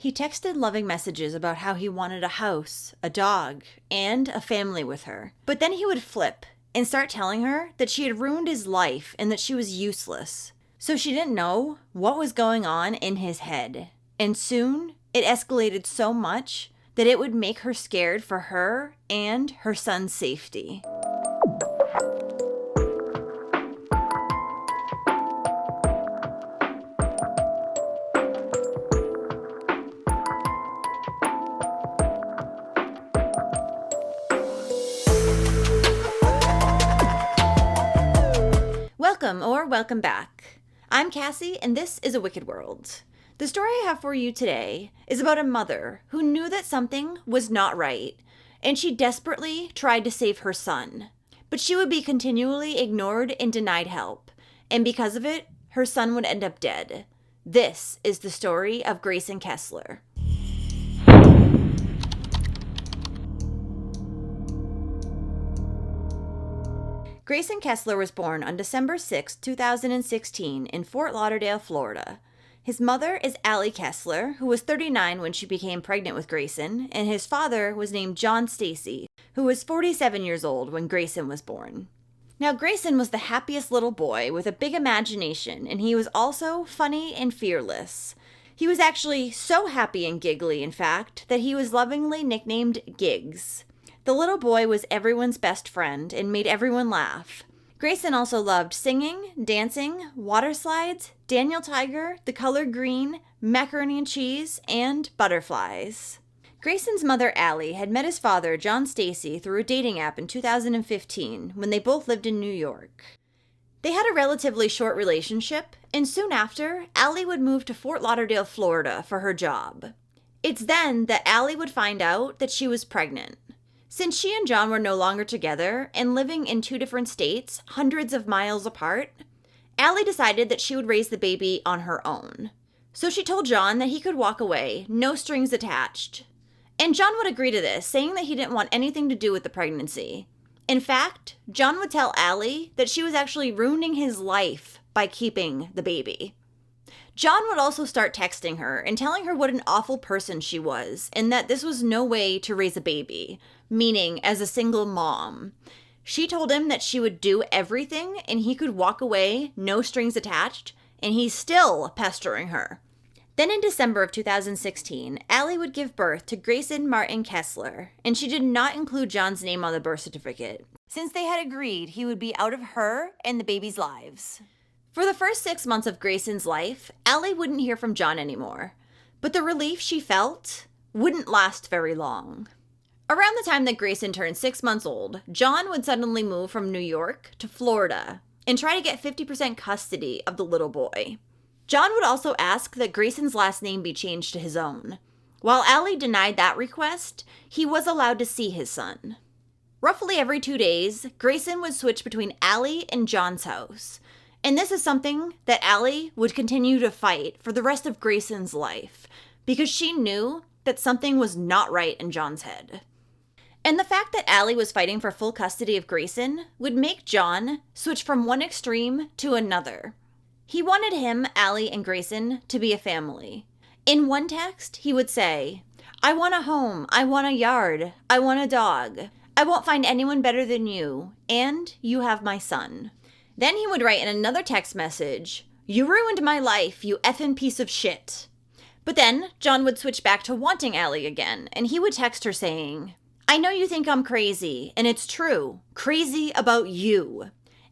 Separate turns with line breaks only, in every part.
He texted loving messages about how he wanted a house, a dog, and a family with her. But then he would flip and start telling her that she had ruined his life and that she was useless. So she didn't know what was going on in his head. And soon, it escalated so much that it would make her scared for her and her son's safety. Welcome back. I'm Cassie, and this is A Wicked World. The story I have for you today is about a mother who knew that something was not right, and she desperately tried to save her son. But she would be continually ignored and denied help, and because of it, her son would end up dead. This is the story of Greyson Kessler. Greyson Kessler was born on December 6, 2016 in Fort Lauderdale, Florida. His mother is Allie Kessler, who was 39 when she became pregnant with Grayson, and his father was named John Stacy, who was 47 years old when Grayson was born. Now, Grayson was the happiest little boy with a big imagination, and he was also funny and fearless. He was actually so happy and giggly, in fact, that he was lovingly nicknamed Gigs. The little boy was everyone's best friend and made everyone laugh. Grayson also loved singing, dancing, water slides, Daniel Tiger, the color green, macaroni and cheese, and butterflies. Grayson's mother, Allie, had met his father, John Stacy, through a dating app in 2015 when they both lived in New York. They had a relatively short relationship, and soon after, Allie would move to Fort Lauderdale, Florida for her job. It's then that Allie would find out that she was pregnant. Since she and John were no longer together and living in two different states, hundreds of miles apart, Allie decided that she would raise the baby on her own. So she told John that he could walk away, no strings attached. And John would agree to this, saying that he didn't want anything to do with the pregnancy. In fact, John would tell Allie that she was actually ruining his life by keeping the baby. John would also start texting her and telling her what an awful person she was and that this was no way to raise a baby, meaning as a single mom. She told him that she would do everything and he could walk away, no strings attached, and he's still pestering her. Then in December of 2016, Allie would give birth to Greyson Martin Kessler, and she did not include John's name on the birth certificate, since they had agreed he would be out of her and the baby's lives. For the first 6 months of Grayson's life, Allie wouldn't hear from John anymore, but the relief she felt wouldn't last very long. Around the time that Grayson turned 6 months old, John would suddenly move from New York to Florida and try to get 50% custody of the little boy. John would also ask that Grayson's last name be changed to his own. While Allie denied that request, he was allowed to see his son. Roughly every 2 days, Grayson would switch between Allie and John's house. And this is something that Allie would continue to fight for the rest of Grayson's life because she knew that something was not right in John's head. And the fact that Allie was fighting for full custody of Grayson would make John switch from one extreme to another. He wanted him, Allie, and Grayson to be a family. In one text, he would say, "I want a home, I want a yard, I want a dog. I won't find anyone better than you, and you have my son." Then he would write in another text message, "You ruined my life, you effing piece of shit." But then John would switch back to wanting Allie again, and he would text her saying, "I know you think I'm crazy, and it's true. Crazy about you.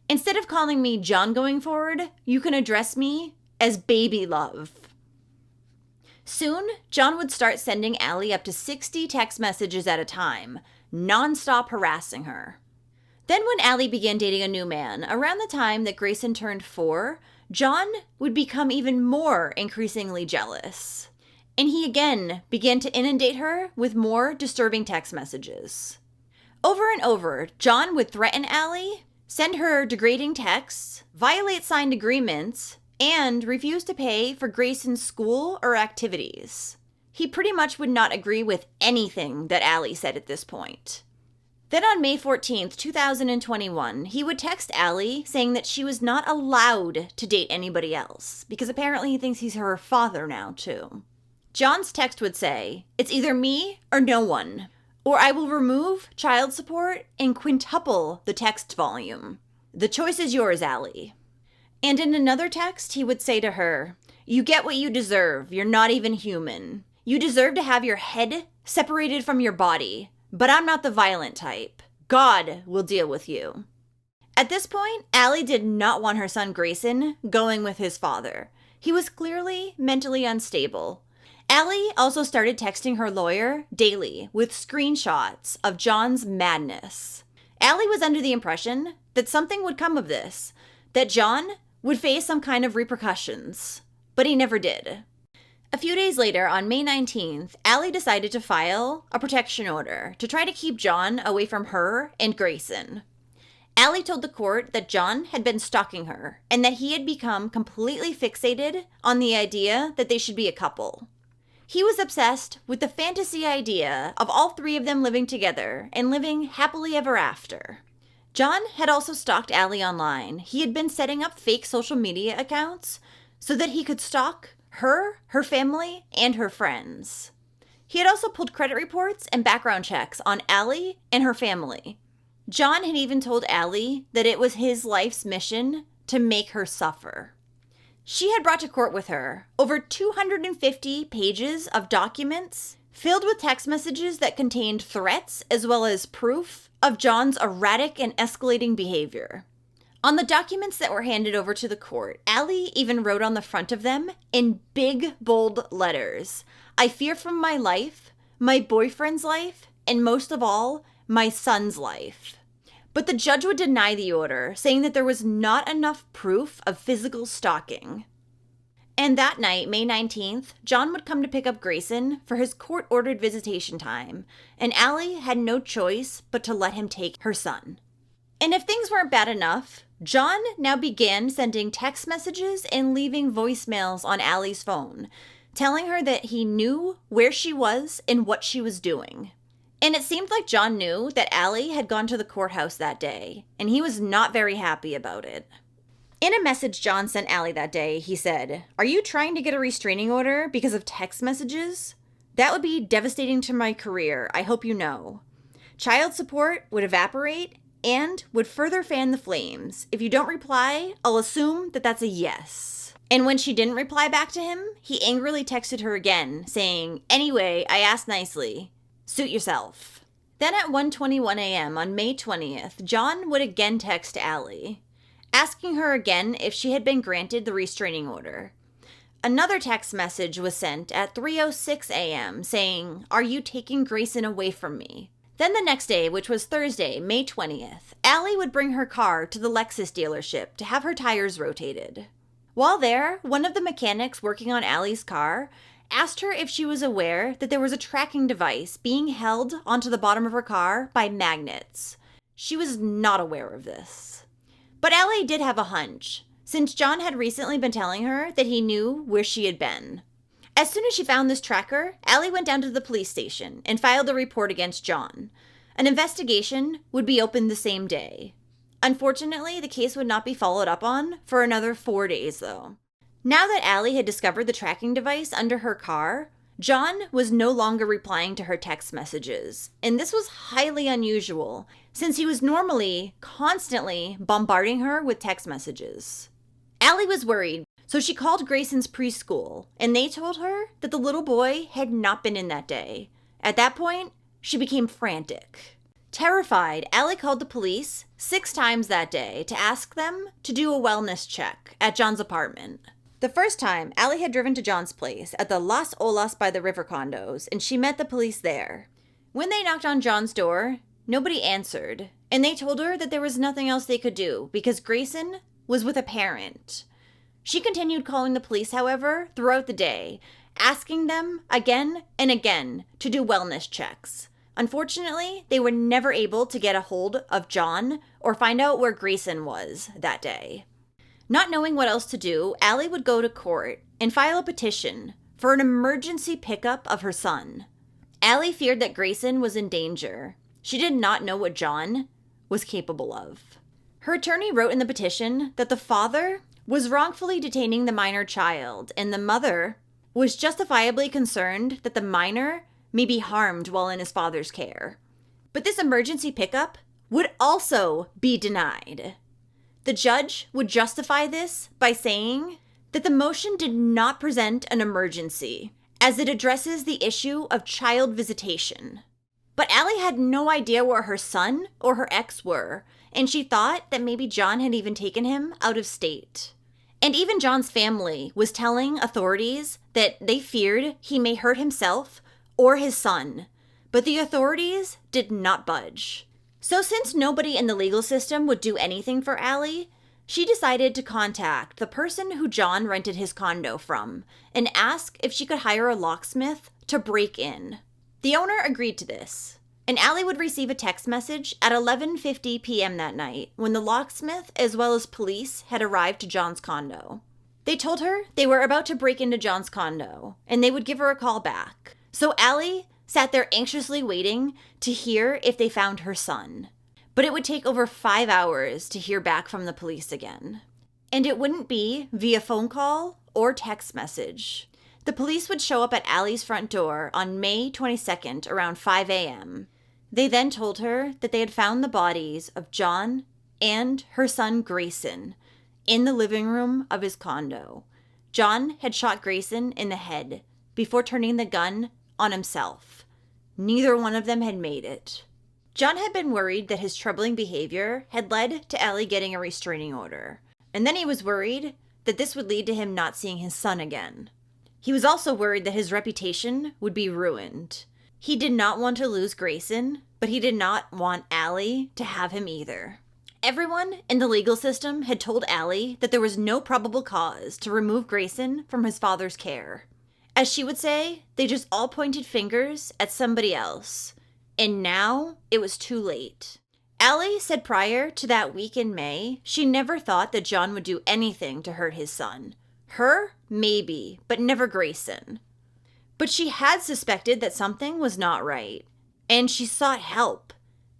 Instead of calling me John going forward, you can address me as baby love." Soon, John would start sending Allie up to 60 text messages at a time, nonstop harassing her. Then when Allie began dating a new man, around the time that Grayson turned 4, John would become even more increasingly jealous. And he again began to inundate her with more disturbing text messages. Over and over, John would threaten Allie, send her degrading texts, violate signed agreements, and refuse to pay for Grayson's school or activities. He pretty much would not agree with anything that Allie said at this point. Then on May 14th, 2021, he would text Allie saying that she was not allowed to date anybody else, because apparently he thinks he's her father now, too. John's text would say, "It's either me or no one, or I will remove child support and quintuple the text volume. The choice is yours, Allie." And in another text, he would say to her, "You get what you deserve. You're not even human. You deserve to have your head separated from your body, but I'm not the violent type. God will deal with you." At this point, Allie did not want her son Grayson going with his father. He was clearly mentally unstable. Allie also started texting her lawyer daily with screenshots of John's madness. Allie was under the impression that something would come of this, that John would face some kind of repercussions, but he never did. A few days later, on May 19th, Allie decided to file a protection order to try to keep John away from her and Grayson. Allie told the court that John had been stalking her and that he had become completely fixated on the idea that they should be a couple. He was obsessed with the fantasy idea of all three of them living together and living happily ever after. John had also stalked Allie online. He had been setting up fake social media accounts so that he could stalk her, her family, and her friends. He had also pulled credit reports and background checks on Allie and her family. John had even told Allie that it was his life's mission to make her suffer. She had brought to court with her over 250 pages of documents filled with text messages that contained threats as well as proof of John's erratic and escalating behavior. On the documents that were handed over to the court, Allie even wrote on the front of them in big, bold letters, "I fear for my life, my boyfriend's life, and most of all, my son's life." But the judge would deny the order, saying that there was not enough proof of physical stalking. And that night, May 19th, John would come to pick up Grayson for his court-ordered visitation time, and Allie had no choice but to let him take her son. And if things weren't bad enough, John now began sending text messages and leaving voicemails on Allie's phone, telling her that he knew where she was and what she was doing. And it seemed like John knew that Allie had gone to the courthouse that day, and he was not very happy about it. In a message John sent Allie that day, he said, "Are you trying to get a restraining order because of text messages? That would be devastating to my career, I hope you know. Child support would evaporate and would further fan the flames. If you don't reply, I'll assume that that's a yes." And when she didn't reply back to him, he angrily texted her again, saying, "Anyway, I asked nicely. Suit yourself." Then at 1:21 a.m. on May 20th, John would again text Allie, asking her again if she had been granted the restraining order. Another text message was sent at 3:06 a.m. saying, "Are you taking Grayson away from me?" Then the next day, which was Thursday, May 20th, Allie would bring her car to the Lexus dealership to have her tires rotated. While there, one of the mechanics working on Allie's car asked her if she was aware that there was a tracking device being held onto the bottom of her car by magnets. She was not aware of this. But Allie did have a hunch, since John had recently been telling her that he knew where she had been. As soon as she found this tracker, Allie went down to the police station and filed a report against John. An investigation would be opened the same day. Unfortunately, the case would not be followed up on for another 4 days, though. Now that Allie had discovered the tracking device under her car, John was no longer replying to her text messages, and this was highly unusual, since he was normally constantly bombarding her with text messages. Allie was worried, so she called Grayson's preschool, and they told her that the little boy had not been in that day. At that point, she became frantic. Terrified, Allie called the police 6 times that day to ask them to do a wellness check at John's apartment. The first time, Allie had driven to John's place at the Las Olas by the river condos, and she met the police there. When they knocked on John's door, nobody answered, and they told her that there was nothing else they could do because Grayson was with a parent. She continued calling the police, however, throughout the day, asking them again and again to do wellness checks. Unfortunately, they were never able to get a hold of John or find out where Grayson was that day. Not knowing what else to do, Allie would go to court and file a petition for an emergency pickup of her son. Allie feared that Grayson was in danger. She did not know what John was capable of. Her attorney wrote in the petition that the father was wrongfully detaining the minor child, and the mother was justifiably concerned that the minor may be harmed while in his father's care. But this emergency pickup would also be denied. The judge would justify this by saying that the motion did not present an emergency, as it addresses the issue of child visitation. But Allie had no idea where her son or her ex were, and she thought that maybe John had even taken him out of state. And even John's family was telling authorities that they feared he may hurt himself or his son, but the authorities did not budge. So since nobody in the legal system would do anything for Allie, she decided to contact the person who John rented his condo from and ask if she could hire a locksmith to break in. The owner agreed to this, and Allie would receive a text message at 11:50 p.m. that night when the locksmith as well as police had arrived to John's condo. They told her they were about to break into John's condo, and they would give her a call back. So Allie sat there anxiously waiting to hear if they found her son. But it would take over 5 hours to hear back from the police again. And it wouldn't be via phone call or text message. The police would show up at Allie's front door on May 22nd around 5 a.m. They then told her that they had found the bodies of John and her son Grayson in the living room of his condo. John had shot Grayson in the head before turning the gun on himself. Neither one of them had made it. John had been worried that his troubling behavior had led to Allie getting a restraining order. And then he was worried that this would lead to him not seeing his son again. He was also worried that his reputation would be ruined. He did not want to lose Grayson, but he did not want Allie to have him either. Everyone in the legal system had told Allie that there was no probable cause to remove Grayson from his father's care. As she would say, they just all pointed fingers at somebody else. And now it was too late. Allie said prior to that week in May, she never thought that John would do anything to hurt his son. Her, maybe, but never Grayson. But she had suspected that something was not right, and she sought help,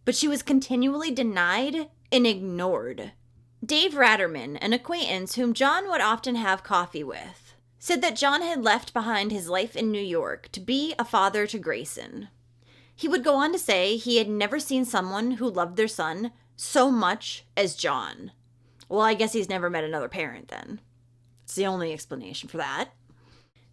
but she was continually denied and ignored. Dave Ratterman, an acquaintance whom John would often have coffee with, said that John had left behind his life in New York to be a father to Grayson. He would go on to say he had never seen someone who loved their son so much as John. Well, I guess he's never met another parent then. It's the only explanation for that.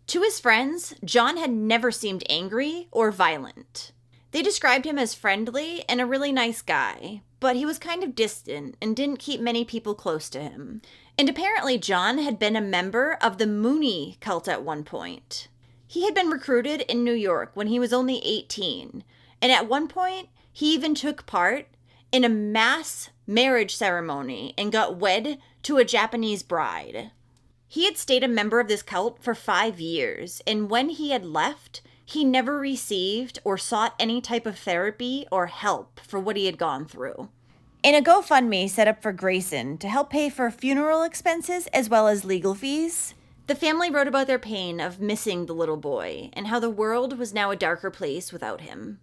To his friends, John had never seemed angry or violent. They described him as friendly and a really nice guy, but he was kind of distant and didn't keep many people close to him. And apparently John had been a member of the Mooney cult at one point. He had been recruited in New York when he was only 18, and at one point he even took part in a mass marriage ceremony and got wed to a Japanese bride. He had stayed a member of this cult for 5 years, and when he had left, he never received or sought any type of therapy or help for what he had gone through. In a GoFundMe set up for Grayson to help pay for funeral expenses as well as legal fees, the family wrote about their pain of missing the little boy and how the world was now a darker place without him.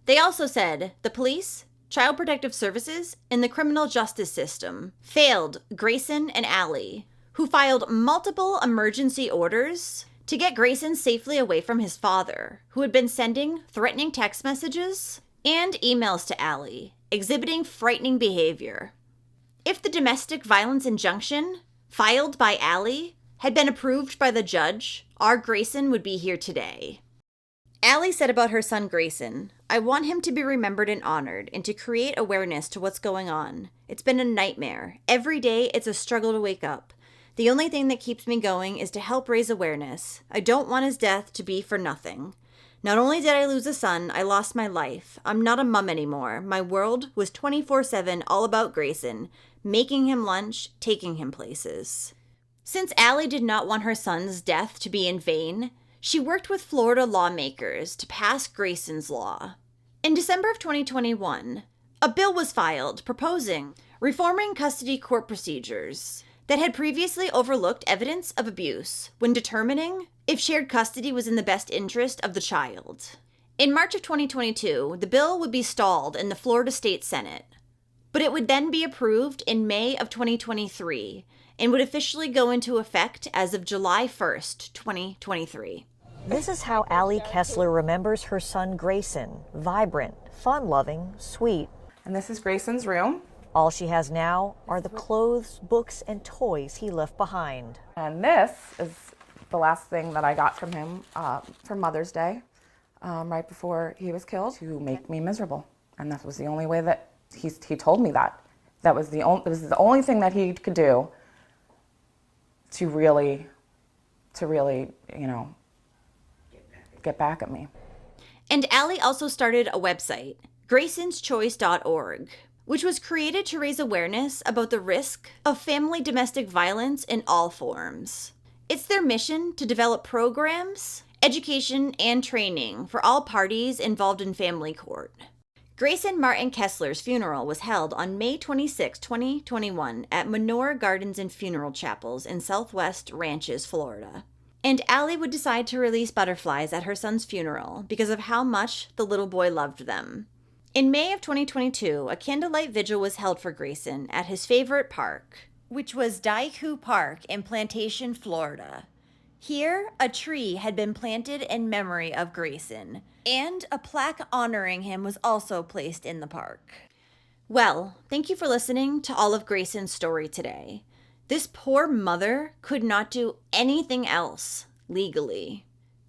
They also said the police, Child Protective Services, and the criminal justice system failed Grayson and Allie, who filed multiple emergency orders to get Grayson safely away from his father, who had been sending threatening text messages and emails to Allie, exhibiting frightening behavior. If the domestic violence injunction filed by Allie had been approved by the judge, our Grayson would be here today. Allie said about her son Grayson, "I want him to be remembered and honored and to create awareness to what's going on. It's been a nightmare. Every day it's a struggle to wake up. The only thing that keeps me going is to help raise awareness. I don't want his death to be for nothing. Not only did I lose a son, I lost my life. I'm not a mom anymore. My world was 24/7 all about Grayson, making him lunch, taking him places." Since Allie did not want her son's death to be in vain, she worked with Florida lawmakers to pass Grayson's Law. In December of 2021, a bill was filed proposing reforming custody court procedures that had previously overlooked evidence of abuse when determining if shared custody was in the best interest of the child. In March of 2022, the bill would be stalled in the Florida State Senate, but it would then be approved in May of 2023, and would officially go into effect as of July 1st, 2023.
This is how Allie Kessler remembers her son Grayson. Vibrant, fun-loving, sweet.
And this is Grayson's room.
All she has now are the clothes, books, and toys he left behind.
And this is the last thing that I got from him for Mother's Day, right before he was killed, to make me miserable. And that was the only way that he told me that. It was the only thing that he could do to really, you know, get back at me.
And Allie also started a website, graysonschoice.org, which was created to raise awareness about the risk of family domestic violence in all forms. It's their mission to develop programs, education, and training for all parties involved in family court. Grayson Martin Kessler's funeral was held on May 26, 2021 at Menorah Gardens and Funeral Chapels in Southwest Ranches, Florida. And Allie would decide to release butterflies at her son's funeral because of how much the little boy loved them. In May of 2022, a candlelight vigil was held for Grayson at his favorite park, which was Daiku Park in Plantation, Florida. Here, a tree had been planted in memory of Grayson, and a plaque honoring him was also placed in the park. Well, thank you for listening to all of Grayson's story today. This poor mother could not do anything else legally.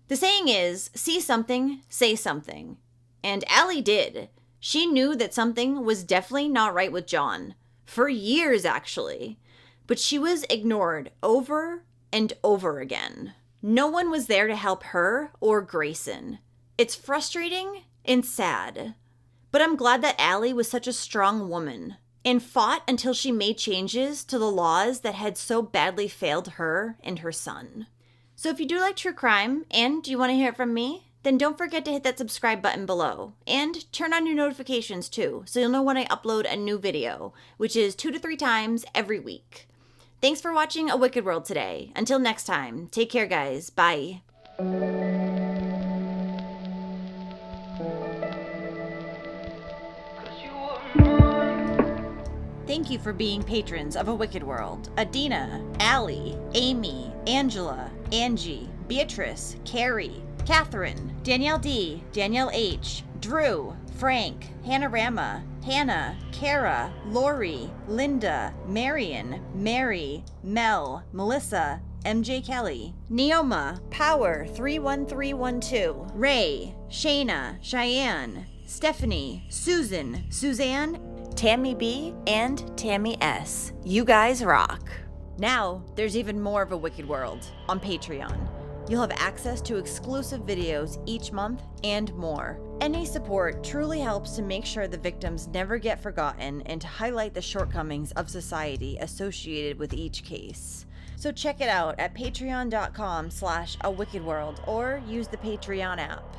The saying is, see something, say something. And Allie did. She knew that something was definitely not right with John. For years, actually. But she was ignored over and over again. No one was there to help her or Grayson. It's frustrating and sad. But I'm glad that Allie was such a strong woman and fought until she made changes to the laws that had so badly failed her and her son. So if you do like true crime and you want to hear it from me, then don't forget to hit that subscribe button below and turn on your notifications too, so you'll know when I upload a new video, which is 2 to 3 times every week. Thanks for watching A Wicked World today. Until next time, take care guys. Bye. Thank you for being patrons of A Wicked World. Adina, Allie, Amy, Angela, Angie, Beatrice, Carrie, Catherine, Danielle D, Danielle H, Drew, Frank, Hanorama, Hannah, Kara, Lori, Linda, Marion, Mary, Mel, Melissa, MJ Kelly, Neoma, Power 31312, Ray, Shayna, Cheyenne, Stephanie, Susan, Suzanne, Tammy B, and Tammy S. You guys rock. Now, there's even more of A Wicked World on Patreon. You'll have access to exclusive videos each month and more. Any support truly helps to make sure the victims never get forgotten and to highlight the shortcomings of society associated with each case. So check it out at patreon.com/awickedworld or use the Patreon app.